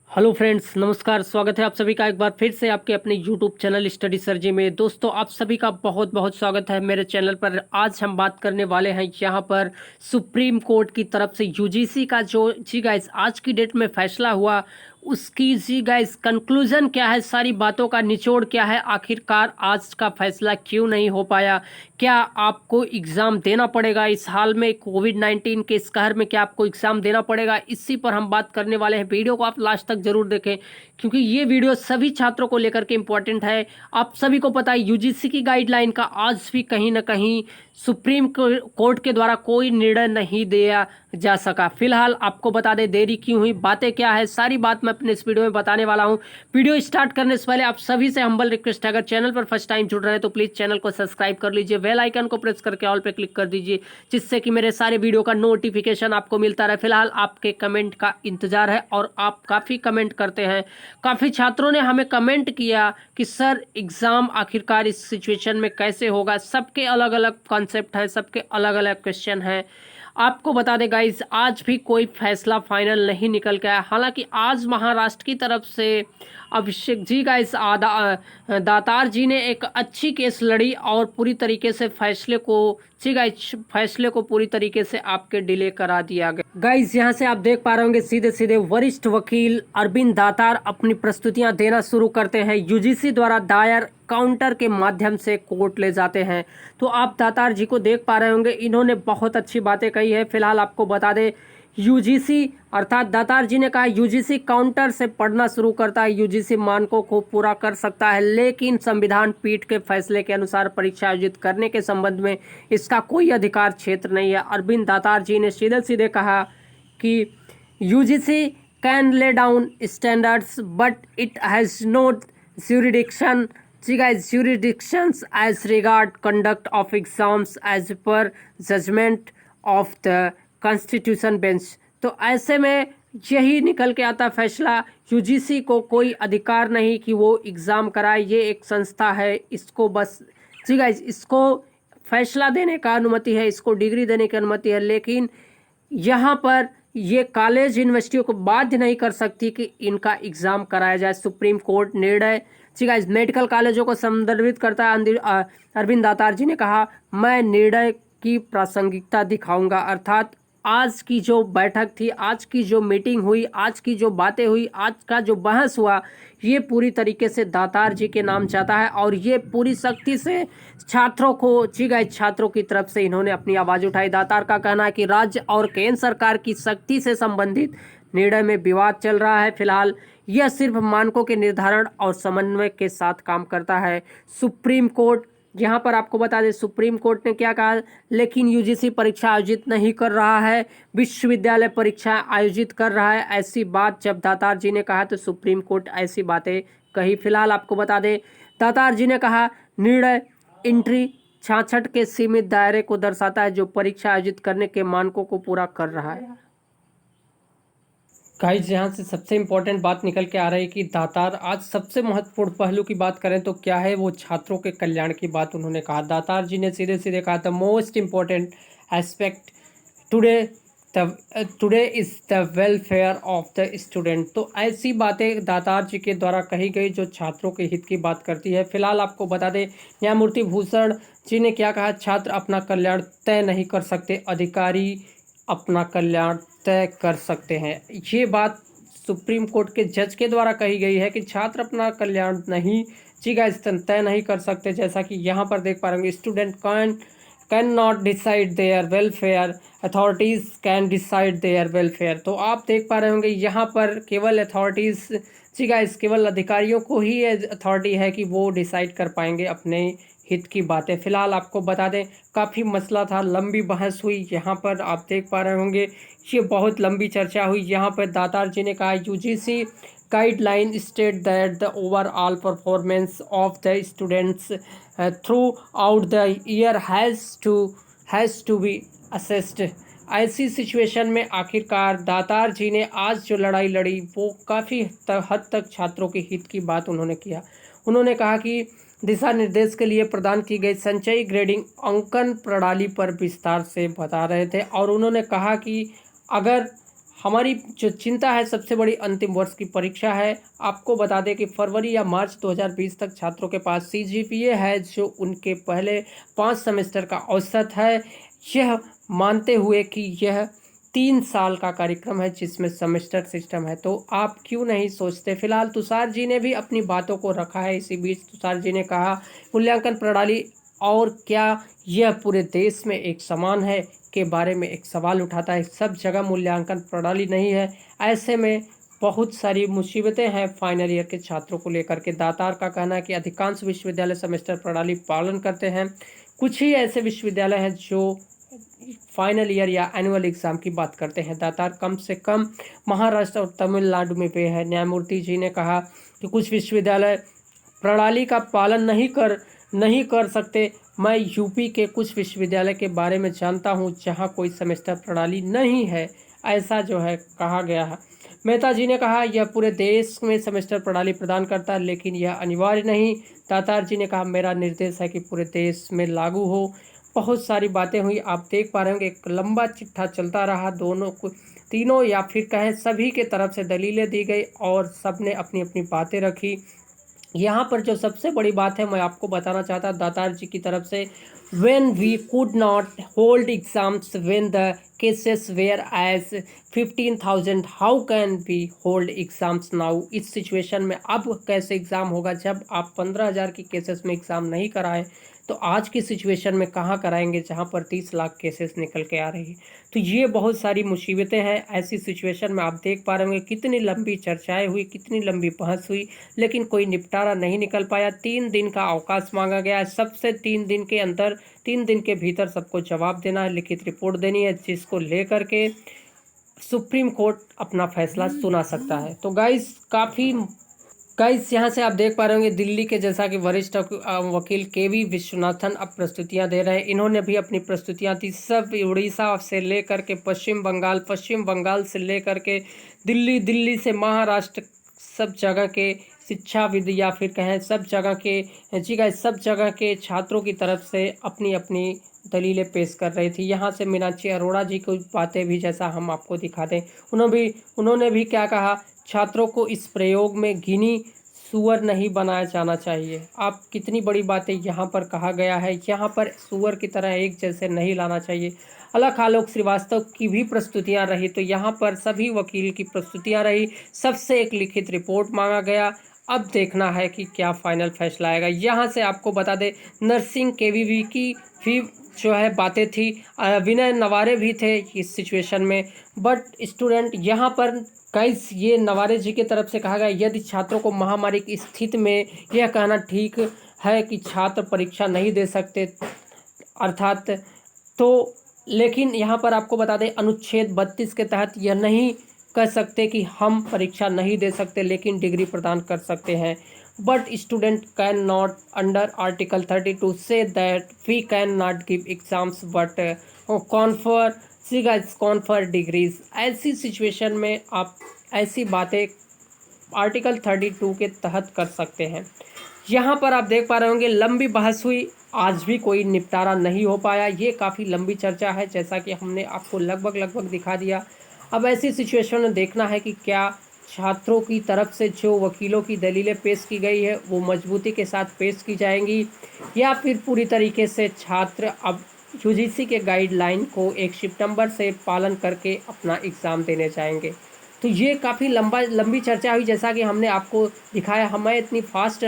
Hello friends, नमस्कार। स्वागत है आप सभी का एक बार फिर से आपके अपने यूट्यूब चैनल स्टडी सरजी में। दोस्तों, आप सभी का बहुत बहुत स्वागत है मेरे चैनल पर। आज हम बात करने वाले हैं यहाँ पर सुप्रीम कोर्ट की तरफ से यूजीसी का जो जी गाइस आज की डेट में फैसला हुआ, उसकी जी गाइस कंक्लूजन क्या है, सारी बातों का निचोड़ क्या है, आखिरकार आज का फैसला क्यों नहीं हो पाया, क्या आपको एग्ज़ाम देना पड़ेगा इस हाल में कोविड-19 के इस कहर में, क्या आपको एग्ज़ाम देना पड़ेगा, इसी पर हम बात करने वाले हैं। वीडियो को आप लास्ट तक जरूर देखें क्योंकि ये वीडियो सभी छात्रों को लेकर के इम्पोर्टेंट है। आप सभी को पता है यूजीसी की गाइडलाइन का आज भी कहीं ना कहीं सुप्रीम कोर्ट के द्वारा कोई निर्णय नहीं दिया जा सका। फिलहाल आपको बता दें देरी क्यों हुई, बातें क्या है, सारी बात मैं अपने इस वीडियो में बताने वाला हूं। वीडियो स्टार्ट करने से पहले आप सभी से हम्बल रिक्वेस्ट है, अगर चैनल पर फर्स्ट टाइम जुड़ रहे हैं तो प्लीज़ चैनल को सब्सक्राइब कर लीजिए, बेल आइकन को प्रेस करके ऑल पे क्लिक कर दीजिए, जिससे कि मेरे सारे वीडियो का नोटिफिकेशन आपको मिलता रहे। फिलहाल आपके कमेंट का इंतजार है और आप काफ़ी कमेंट करते हैं। काफ़ी छात्रों ने हमें कमेंट किया कि सर एग्ज़ाम आखिरकार इस सिचुएशन में कैसे होगा। सबके अलग अलग कॉन्सेप्ट है, सबके अलग अलग क्वेश्चन है। आपको बता दें गाइज, आज भी कोई फैसला फाइनल नहीं निकल के आया। हालांकि आज महाराष्ट्र की तरफ से अभिषेक जी गाइज दातार जी ने एक अच्छी केस लड़ी और पूरी तरीके से फैसले को पूरी तरीके से आपके डिले करा दिया गया। गाइज यहाँ से आप देख पा रहे होंगे सीधे सीधे वरिष्ठ वकील अरविंद दातार अपनी प्रस्तुतियां देना शुरू करते हैं। यूजीसी द्वारा दायर काउंटर के माध्यम से कोर्ट ले जाते हैं। तो आप दातार जी को देख पा रहे होंगे, इन्होंने बहुत अच्छी बातें कही है। फिलहाल आपको बता दें यूजीसी अर्थात दातार जी ने कहा यूजीसी काउंटर से पढ़ना शुरू करता है, यूजीसी मानकों को पूरा कर सकता है, लेकिन संविधान पीठ के फैसले के अनुसार परीक्षा आयोजित करने के संबंध में इसका कोई अधिकार क्षेत्र नहीं है। अरविंद दातार जी ने सीधे सीधे कहा कि UGC can lay down standards but it has no jurisdiction jurisdictions as regard conduct of exams as per judgment of the constitution bench। तो ऐसे में यही निकल के आता फैसला, यूजीसी को कोई अधिकार नहीं कि वो एग्ज़ाम कराए। ये एक संस्था है, इसको बस इसको फैसला देने का अनुमति है, इसको डिग्री देने की अनुमति है, लेकिन यहाँ पर ये कॉलेज यूनिवर्सिटियों को बाध्य नहीं कर सकती कि इनका एग्ज़ाम कराया जाए। सुप्रीम कोर्ट निर्णय मेडिकल कॉलेजों को संदर्भित करता है। अरविंद दातार जी ने कहा, मैं निर्णय की प्रासंगिकता दिखाऊंगा। अर्थात आज की जो बैठक थी, आज की जो मीटिंग हुई, आज की जो बातें हुई, आज का जो बहस हुआ, ये पूरी तरीके से दातार जी के नाम चाहता है और ये पूरी सख्ती से छात्रों को छात्रों की तरफ से इन्होंने अपनी आवाज़ उठाई। दातार का कहना है कि राज्य और केंद्र सरकार की सख्ती से संबंधित निर्णय में विवाद चल रहा है। फिलहाल यह सिर्फ मानकों के निर्धारण और समन्वय के साथ काम करता है। सुप्रीम कोर्ट, यहाँ पर आपको बता दें सुप्रीम कोर्ट ने क्या कहा, लेकिन यूजीसी परीक्षा आयोजित नहीं कर रहा है, विश्वविद्यालय परीक्षा आयोजित कर रहा है। ऐसी बात जब दातार जी ने कहा तो सुप्रीम कोर्ट ऐसी बातें कही। फिलहाल आपको बता दें दातार जी ने कहा, निर्णय एंट्री 66 के सीमित दायरे को दर्शाता है जो परीक्षा आयोजित करने के मानकों को पूरा कर रहा है। गाइज यहाँ से सबसे इम्पोर्टेंट बात निकल के आ रही है कि दातार आज सबसे महत्वपूर्ण पहलू की बात करें तो क्या है, वो छात्रों के कल्याण की बात उन्होंने कहा। दातार जी ने सीधे सीधे कहा, the most important aspect today is the welfare of the student. तो ऐसी बातें दातार जी के द्वारा कही गई जो छात्रों के हित की बात करती है। फिलहाल आपको बता दें न्यायमूर्ति भूषण जी ने क्या कहा, छात्र अपना कल्याण तय नहीं कर सकते, अधिकारी अपना कल्याण तय कर सकते हैं। ये बात सुप्रीम कोर्ट के जज के द्वारा कही गई है कि छात्र अपना कल्याण नहीं तय नहीं कर सकते। जैसा कि यहाँ पर देख पा रहे होंगे, student can not decide their welfare, authorities can decide their welfare. तो आप देख पा रहे होंगे यहाँ पर केवल अथॉरिटीज़ केवल अधिकारियों को ही अथॉरिटी है कि वो डिसाइड कर पाएंगे अपने हित की बातें। फिलहाल आपको बता दें काफ़ी मसला था, लंबी बहस हुई, यहाँ पर आप देख पा रहे होंगे ये बहुत लंबी चर्चा हुई। यहाँ पर दातार जी ने कहा, UGC guideline state that the overall performance of the students throughout the year has to be assessed. ऐसी सिचुएशन में आखिरकार दातार जी ने आज जो लड़ाई लड़ी वो काफ़ी हद तक छात्रों के हित की बात उन्होंने किया। उन्होंने कहा कि दिशा निर्देश के लिए प्रदान की गई संचयी ग्रेडिंग अंकन प्रणाली पर विस्तार से बता रहे थे और उन्होंने कहा कि अगर हमारी जो चिंता है सबसे बड़ी अंतिम वर्ष की परीक्षा है। आपको बता दें कि फरवरी या मार्च 2020 तक छात्रों के पास सीजीपीए है जो उनके पहले 5 सेमेस्टर का औसत है। यह मानते हुए कि यह 3 साल का कार्यक्रम है जिसमें सेमेस्टर सिस्टम है, तो आप क्यों नहीं सोचते। फिलहाल तुषार जी ने भी अपनी बातों को रखा है। इसी बीच तुषार जी ने कहा, मूल्यांकन प्रणाली और क्या यह पूरे देश में एक समान है के बारे में एक सवाल उठाता है। सब जगह मूल्यांकन प्रणाली नहीं है, ऐसे में बहुत सारी मुसीबतें हैं फाइनल ईयर के छात्रों को लेकर के। दातार का कहना है कि अधिकांश विश्वविद्यालय सेमेस्टर प्रणाली पालन करते हैं। कुछ ही ऐसे विश्वविद्यालय हैं जो फाइनल ईयर या एनुअल एग्जाम की बात करते हैं। दातार कम से कम महाराष्ट्र और तमिलनाडु में पे है। न्यायमूर्ति जी ने कहा कि कुछ विश्वविद्यालय प्रणाली का पालन नहीं कर सकते। मैं यूपी के कुछ विश्वविद्यालय के बारे में जानता हूं जहां कोई सेमेस्टर प्रणाली नहीं है, ऐसा जो है कहा गया है। मेहता जी ने कहा, यह पूरे देश में सेमेस्टर प्रणाली प्रदान करता है लेकिन यह अनिवार्य नहीं। दातार जी ने कहा, मेरा निर्देश है कि पूरे देश में लागू हो। बहुत सारी बातें हुई, आप देख पा रहे होंगे एक लंबा चिट्ठा चलता रहा। तीनों या फिर कहें सभी के तरफ से दलीलें दी गई और सब ने अपनी अपनी बातें रखी। यहाँ पर जो सबसे बड़ी बात है मैं आपको बताना चाहता दातार जी की तरफ से, when we could not hold exams when the cases were as 15,000 how can we hold exams now। इस सिचुएशन में अब कैसे एग्ज़ाम होगा जब आप 15,000 की केसेस में एग्ज़ाम नहीं कराएं, तो आज की सिचुएशन में कहाँ कराएंगे जहाँ पर 30 लाख केसेस निकल के आ रही है। तो ये बहुत सारी मुसीबतें हैं। ऐसी सिचुएशन में आप देख पा रहे होंगे कितनी लंबी चर्चाएं हुई, कितनी लंबी बहस हुई, लेकिन कोई निपटारा नहीं निकल पाया। 3 दिन का अवकाश मांगा गया है। सबसे 3 दिन के अंदर 3 दिन के भीतर सबको जवाब देना है, लिखित रिपोर्ट देनी है, जिसको लेकर के सुप्रीम कोर्ट अपना फैसला सुना सकता है। तो गाइस यहाँ से आप देख पा रहे होंगे दिल्ली के जैसा कि वरिष्ठ वकील केवी विश्वनाथन अब प्रस्तुतियाँ दे रहे हैं। इन्होंने भी अपनी प्रस्तुतियाँ दी। सब उड़ीसा से लेकर के पश्चिम बंगाल से लेकर के दिल्ली से महाराष्ट्र, सब जगह के शिक्षाविद या फिर कहें सब जगह के छात्रों की तरफ से अपनी अपनी दलीलें पेश कर रही थी। यहाँ से मीनाक्षी अरोड़ा जी की बातें भी जैसा हम आपको दिखा दें, उन्होंने भी क्या कहा, छात्रों को इस प्रयोग में गिनी सुअर नहीं बनाया जाना चाहिए। आप कितनी बड़ी बातें यहाँ पर कहा गया है, यहाँ पर सुअर की तरह एक जैसे नहीं लाना चाहिए। अलख आलोक श्रीवास्तव की भी प्रस्तुतियाँ रही, तो यहाँ पर सभी वकील की प्रस्तुतियाँ रही। सबसे एक लिखित रिपोर्ट मांगा गया। अब देखना है कि क्या फाइनल फैसला आएगा। यहाँ से आपको बता दें नर्सिंग केवीवी की भी जो है बातें थी। विनय नवारे भी थे इस सिचुएशन में, बट स्टूडेंट यहाँ पर गाइस ये नवारे जी की तरफ से कहा गया, यदि छात्रों को महामारी की स्थिति में यह कहना ठीक है कि छात्र परीक्षा नहीं दे सकते, अर्थात तो, लेकिन यहाँ पर आपको बता दें अनुच्छेद 32 के तहत यह नहीं कह सकते कि हम परीक्षा नहीं दे सकते लेकिन डिग्री प्रदान कर सकते हैं। But student can not under article 32 से that we can not give exams but confer degrees. ऐसी सिचुएशन में आप ऐसी बातें आर्टिकल 32 के तहत कर सकते हैं। यहाँ पर आप देख पा रहे होंगे लंबी बहस हुई, आज भी कोई निपटारा नहीं हो पाया। ये काफ़ी लंबी चर्चा है जैसा कि हमने आपको लगभग दिखा दिया। अब ऐसी सिचुएशन में देखना है कि क्या छात्रों की तरफ से जो वकीलों की दलीलें पेश की गई है वो मजबूती के साथ पेश की जाएंगी या फिर पूरी तरीके से छात्र अब यूजीसी के गाइडलाइन को 1 सितंबर से पालन करके अपना एग्ज़ाम देने जाएंगे। तो ये काफ़ी लंबी चर्चा हुई जैसा कि हमने आपको दिखाया। मैं इतनी फास्ट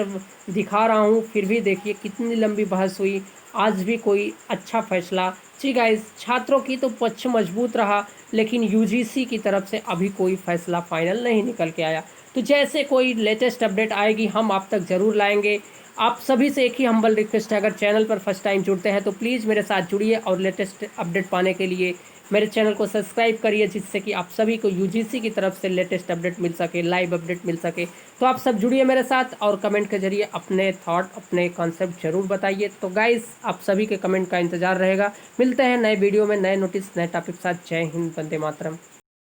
दिखा रहा हूँ फिर भी देखिए कितनी लंबी बहस हुई, आज भी कोई अच्छा फैसला। जी गाइस, छात्रों की तो पक्ष मजबूत रहा लेकिन यूजीसी की तरफ से अभी कोई फैसला फाइनल नहीं निकल के आया। तो जैसे कोई लेटेस्ट अपडेट आएगी हम आप तक ज़रूर लाएंगे। आप सभी से एक ही हम्बल रिक्वेस्ट है, अगर चैनल पर फर्स्ट टाइम जुड़ते हैं तो प्लीज़ मेरे साथ जुड़िए और लेटेस्ट अपडेट पाने के लिए मेरे चैनल को सब्सक्राइब करिए, जिससे कि आप सभी को यूजीसी की तरफ से लेटेस्ट अपडेट मिल सके, लाइव अपडेट मिल सके। तो आप सब जुड़िए मेरे साथ और कमेंट के जरिए अपने थॉट, अपने कॉन्सेप्ट जरूर बताइए। तो गाइस, आप सभी के कमेंट का इंतजार रहेगा। मिलते हैं नए वीडियो में, नए नोटिस, नए टॉपिक के साथ। जय हिंद, वंदे मातरम।